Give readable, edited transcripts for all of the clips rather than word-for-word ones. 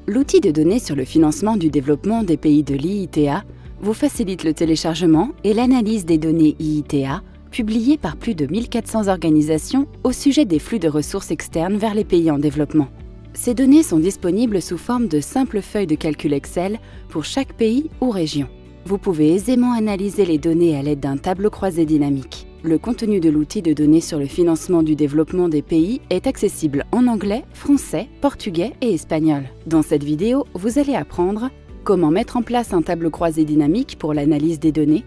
L'outil de données sur le financement du développement des pays de l'IITA vous facilite le téléchargement et l'analyse des données IITA publiées par plus de 1400 organisations au sujet des flux de ressources externes vers les pays en développement. Ces données sont disponibles sous forme de simples feuilles de calcul Excel pour chaque pays ou région. Vous pouvez aisément analyser les données à l'aide d'un tableau croisé dynamique. Le contenu de l'outil de données sur le financement du développement des pays est accessible en anglais, français, portugais et espagnol. Dans cette vidéo, vous allez apprendre comment mettre en place un tableau croisé dynamique pour l'analyse des données,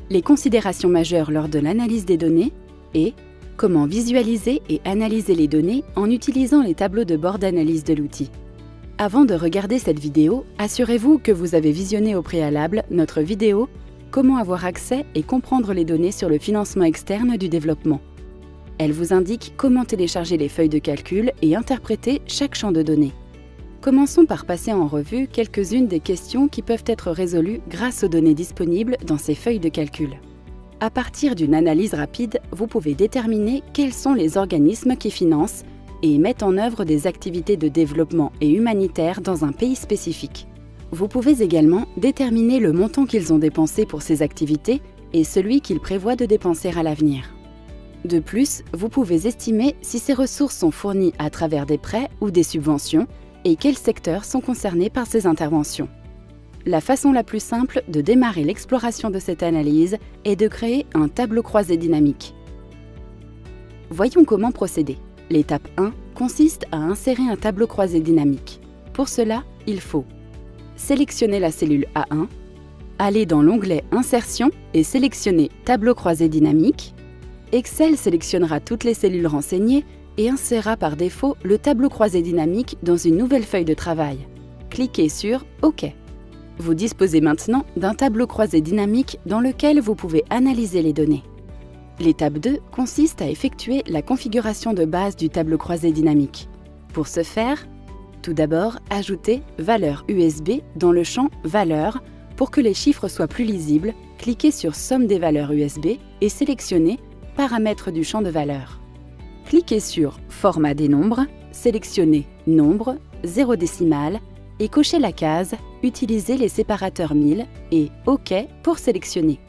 les considérations majeures lors de l'analyse des données et comment visualiser et analyser les données en utilisant les tableaux de bord d'analyse de l'outil. Avant de regarder cette vidéo, assurez-vous que vous avez visionné au préalable notre vidéo « Comment avoir accès et comprendre les données sur le financement externe du développement ». Elle vous indique comment télécharger les feuilles de calcul et interpréter chaque champ de données. Commençons par passer en revue quelques-unes des questions qui peuvent être résolues grâce aux données disponibles dans ces feuilles de calcul. À partir d'une analyse rapide, vous pouvez déterminer quels sont les organismes qui financent et mettent en œuvre des activités de développement et humanitaire dans un pays spécifique. Vous pouvez également déterminer le montant qu'ils ont dépensé pour ces activités et celui qu'ils prévoient de dépenser à l'avenir. De plus, vous pouvez estimer si ces ressources sont fournies à travers des prêts ou des subventions et quels secteurs sont concernés par ces interventions. La façon la plus simple de démarrer l'exploration de cette analyse est de créer un tableau croisé dynamique. Voyons comment procéder. L'étape 1 consiste à insérer un tableau croisé dynamique. Pour cela, il faut sélectionner la cellule A1, aller dans l'onglet Insertion et sélectionner Tableau croisé dynamique. Excel sélectionnera toutes les cellules renseignées et insérera par défaut le tableau croisé dynamique dans une nouvelle feuille de travail. Cliquez sur OK. Vous disposez maintenant d'un tableau croisé dynamique dans lequel vous pouvez analyser les données. L'étape 2 consiste à effectuer la configuration de base du tableau croisé dynamique. Pour ce faire, tout d'abord, ajoutez Valeur USB dans le champ Valeurs. Pour que les chiffres soient plus lisibles, cliquez sur Somme des valeurs USB et sélectionnez Paramètres du champ de valeurs. Cliquez sur Format des nombres, sélectionnez Nombre, 0 décimale et cochez la case Utiliser les séparateurs 1000 et OK pour sélectionner.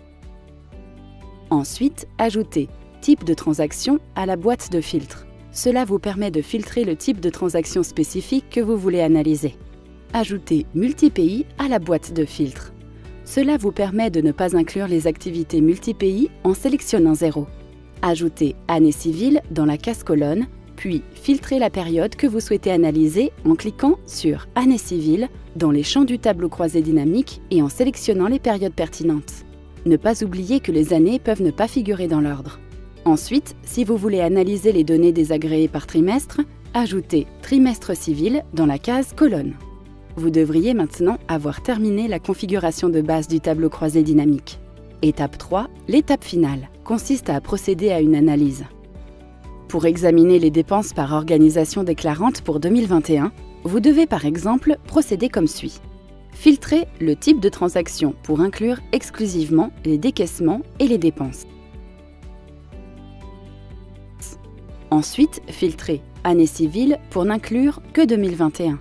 Ensuite, ajoutez Type de transaction à la boîte de filtre. Cela vous permet de filtrer le type de transaction spécifique que vous voulez analyser. Ajoutez Multipays à la boîte de filtre. Cela vous permet de ne pas inclure les activités multipays en sélectionnant 0. Ajoutez Année civile dans la case colonne, puis filtrez la période que vous souhaitez analyser en cliquant sur Année civile dans les champs du tableau croisé dynamique et en sélectionnant les périodes pertinentes. Ne pas oublier que les années peuvent ne pas figurer dans l'ordre. Ensuite, si vous voulez analyser les données désagréées par trimestre, ajoutez Trimestre civil dans la case colonne. Vous devriez maintenant avoir terminé la configuration de base du tableau croisé dynamique. Étape 3, l'étape finale, consiste à procéder à une analyse. Pour examiner les dépenses par organisation déclarante pour 2021, vous devez par exemple procéder comme suit. Filtrez le type de transaction pour inclure exclusivement les décaissements et les dépenses. Ensuite, filtrez Année civile pour n'inclure que 2021.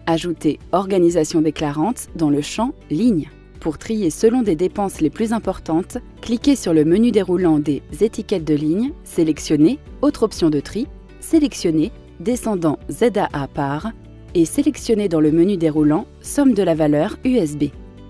Ajoutez Organisation déclarante dans le champ Ligne. Pour trier selon des dépenses les plus importantes, cliquez sur le menu déroulant des étiquettes de ligne, sélectionnez Autre option de tri, sélectionnez Descendant ZAA par et sélectionnez dans le menu déroulant Somme de la valeur USB.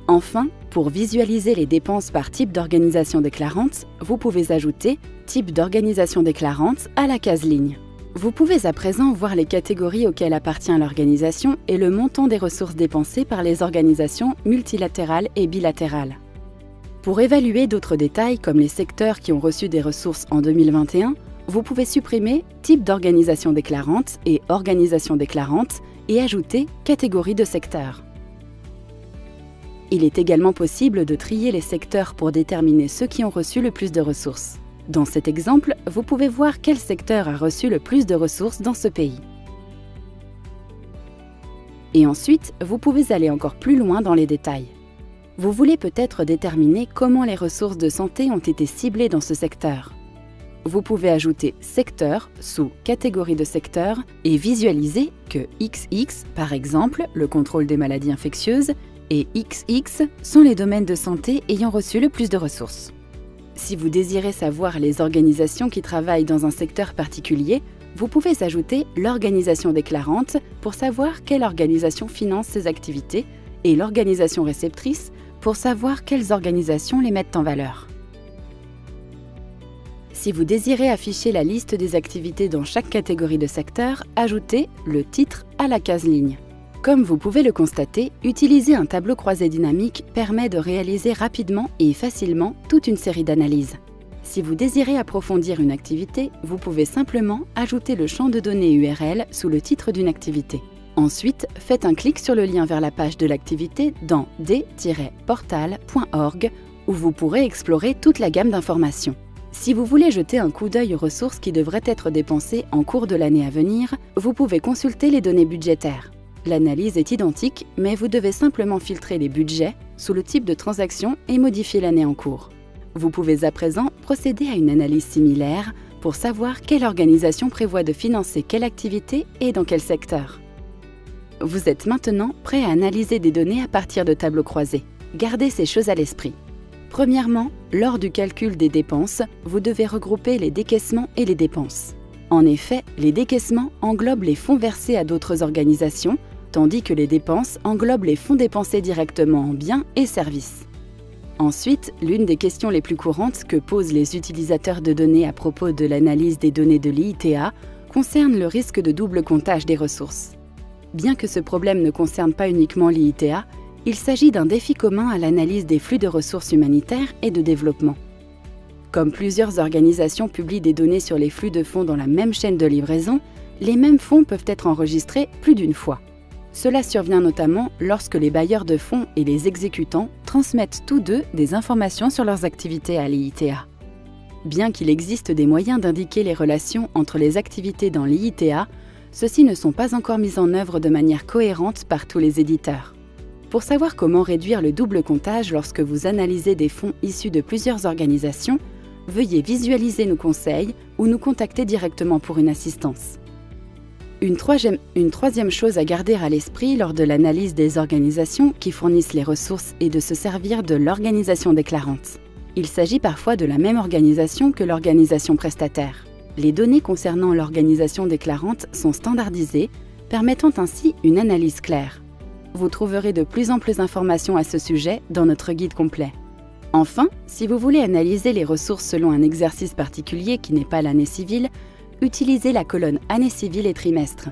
Enfin, pour visualiser les dépenses par type d'organisation déclarante, vous pouvez ajouter Type d'organisation déclarante à la case Ligne. Vous pouvez à présent voir les catégories auxquelles appartient l'organisation et le montant des ressources dépensées par les organisations multilatérales et bilatérales. Pour évaluer d'autres détails comme les secteurs qui ont reçu des ressources en 2021, vous pouvez supprimer Type d'organisation déclarante et Organisation déclarante et ajouter Catégorie de secteur. Il est également possible de trier les secteurs pour déterminer ceux qui ont reçu le plus de ressources. Dans cet exemple, vous pouvez voir quel secteur a reçu le plus de ressources dans ce pays. Et ensuite, vous pouvez aller encore plus loin dans les détails. Vous voulez peut-être déterminer comment les ressources de santé ont été ciblées dans ce secteur. vous pouvez ajouter secteur sous catégorie de secteur et visualiser que XX, par exemple, le contrôle des maladies infectieuses, et XX sont les domaines de santé ayant reçu le plus de ressources. Si vous désirez savoir les organisations qui travaillent dans un secteur particulier, vous pouvez ajouter l'organisation déclarante pour savoir quelle organisation finance ces activités et l'organisation réceptrice pour savoir quelles organisations les mettent en valeur. Si vous désirez afficher la liste des activités dans chaque catégorie de secteur, ajoutez le titre à la case ligne. Comme vous pouvez le constater, utiliser un tableau croisé dynamique permet de réaliser rapidement et facilement toute une série d'analyses. Si vous désirez approfondir une activité, vous pouvez simplement ajouter le champ de données URL sous le titre d'une activité. Ensuite, faites un clic sur le lien vers la page de l'activité dans d-portal.org où vous pourrez explorer toute la gamme d'informations. Si vous voulez jeter un coup d'œil aux ressources qui devraient être dépensées en cours de l'année à venir, vous pouvez consulter les données budgétaires. L'analyse est identique, mais vous devez simplement filtrer les budgets sous le type de transaction et modifier l'année en cours. Vous pouvez à présent procéder à une analyse similaire pour savoir quelle organisation prévoit de financer quelle activité et dans quel secteur. Vous êtes maintenant prêt à analyser des données à partir de tableaux croisés. Gardez ces choses à l'esprit. Premièrement, lors du calcul des dépenses, vous devez regrouper les décaissements et les dépenses. En effet, les décaissements englobent les fonds versés à d'autres organisations, tandis que les dépenses englobent les fonds dépensés directement en biens et services. Ensuite, l'une des questions les plus courantes que posent les utilisateurs de données à propos de l'analyse des données de l'IITA concerne le risque de double comptage des ressources. Bien que ce problème ne concerne pas uniquement l'IITA, il s'agit d'un défi commun à l'analyse des flux de ressources humanitaires et de développement. Comme plusieurs organisations publient des données sur les flux de fonds dans la même chaîne de livraison, les mêmes fonds peuvent être enregistrés plus d'une fois. Cela survient notamment lorsque les bailleurs de fonds et les exécutants transmettent tous deux des informations sur leurs activités à l'IITA. Bien qu'il existe des moyens d'indiquer les relations entre les activités dans l'IITA, ceux-ci ne sont pas encore mis en œuvre de manière cohérente par tous les éditeurs. Pour savoir comment réduire le double comptage lorsque vous analysez des fonds issus de plusieurs organisations, veuillez visualiser nos conseils ou nous contacter directement pour une assistance. Une troisième chose à garder à l'esprit lors de l'analyse des organisations qui fournissent les ressources est de se servir de l'organisation déclarante. Il s'agit parfois de la même organisation que l'organisation prestataire. Les données concernant l'organisation déclarante sont standardisées, permettant ainsi une analyse claire. Vous trouverez de plus en plus d'informations à ce sujet dans notre guide complet. Enfin, si vous voulez analyser les ressources selon un exercice particulier qui n'est pas l'année civile, utilisez la colonne année civile et trimestre.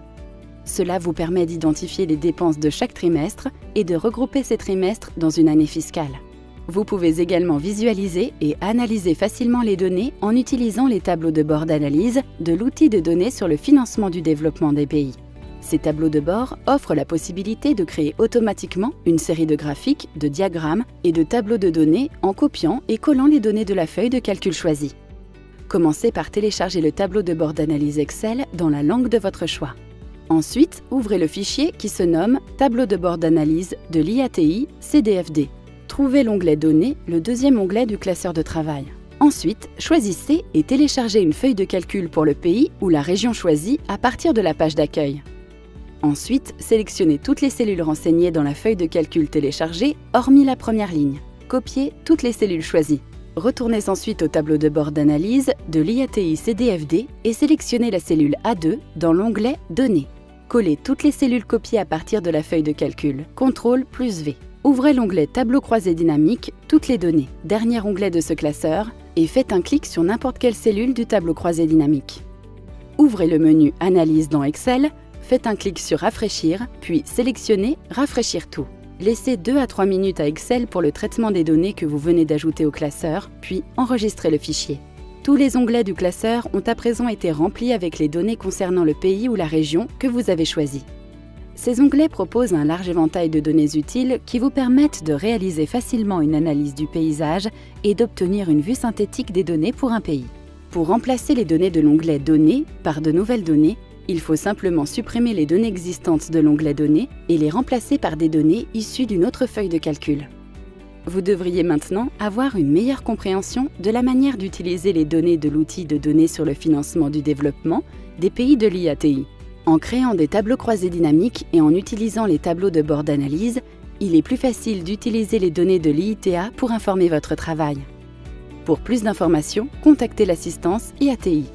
Cela vous permet d'identifier les dépenses de chaque trimestre et de regrouper ces trimestres dans une année fiscale. Vous pouvez également visualiser et analyser facilement les données en utilisant les tableaux de bord d'analyse de l'outil de données sur le financement du développement des pays. Ces tableaux de bord offrent la possibilité de créer automatiquement une série de graphiques, de diagrammes et de tableaux de données en copiant et collant les données de la feuille de calcul choisie. Commencez par télécharger le tableau de bord d'analyse Excel dans la langue de votre choix. Ensuite, ouvrez le fichier qui se nomme « Tableau de bord d'analyse de l'IATI CDFD ». Trouvez l'onglet « Données », le deuxième onglet du classeur de travail. Ensuite, choisissez et téléchargez une feuille de calcul pour le pays ou la région choisie à partir de la page d'accueil. Ensuite, sélectionnez toutes les cellules renseignées dans la feuille de calcul téléchargée, hormis la première ligne. Copiez toutes les cellules choisies. Retournez ensuite au tableau de bord d'analyse de l'IATI CDFD et sélectionnez la cellule A2 dans l'onglet « Données ». Collez toutes les cellules copiées à partir de la feuille de calcul, CTRL plus V. Ouvrez l'onglet « Tableau croisé dynamique », toutes les données, dernier onglet de ce classeur, et faites un clic sur n'importe quelle cellule du tableau croisé dynamique. Ouvrez le menu « Analyse » dans Excel, faites un clic sur « Rafraîchir », puis sélectionnez « Rafraîchir tout ». Laissez 2 à 3 minutes à Excel pour le traitement des données que vous venez d'ajouter au classeur, puis enregistrez le fichier. Tous les onglets du classeur ont à présent été remplis avec les données concernant le pays ou la région que vous avez choisi. Ces onglets proposent un large éventail de données utiles qui vous permettent de réaliser facilement une analyse du paysage et d'obtenir une vue synthétique des données pour un pays. Pour remplacer les données de l'onglet « Données » par de nouvelles données, il faut simplement supprimer les données existantes de l'onglet « Données » et les remplacer par des données issues d'une autre feuille de calcul. Vous devriez maintenant avoir une meilleure compréhension de la manière d'utiliser les données de l'outil de données sur le financement du développement des pays de l'IATI. En créant des tableaux croisés dynamiques et en utilisant les tableaux de bord d'analyse, il est plus facile d'utiliser les données de l'IITA pour informer votre travail. Pour plus d'informations, contactez l'assistance IATI.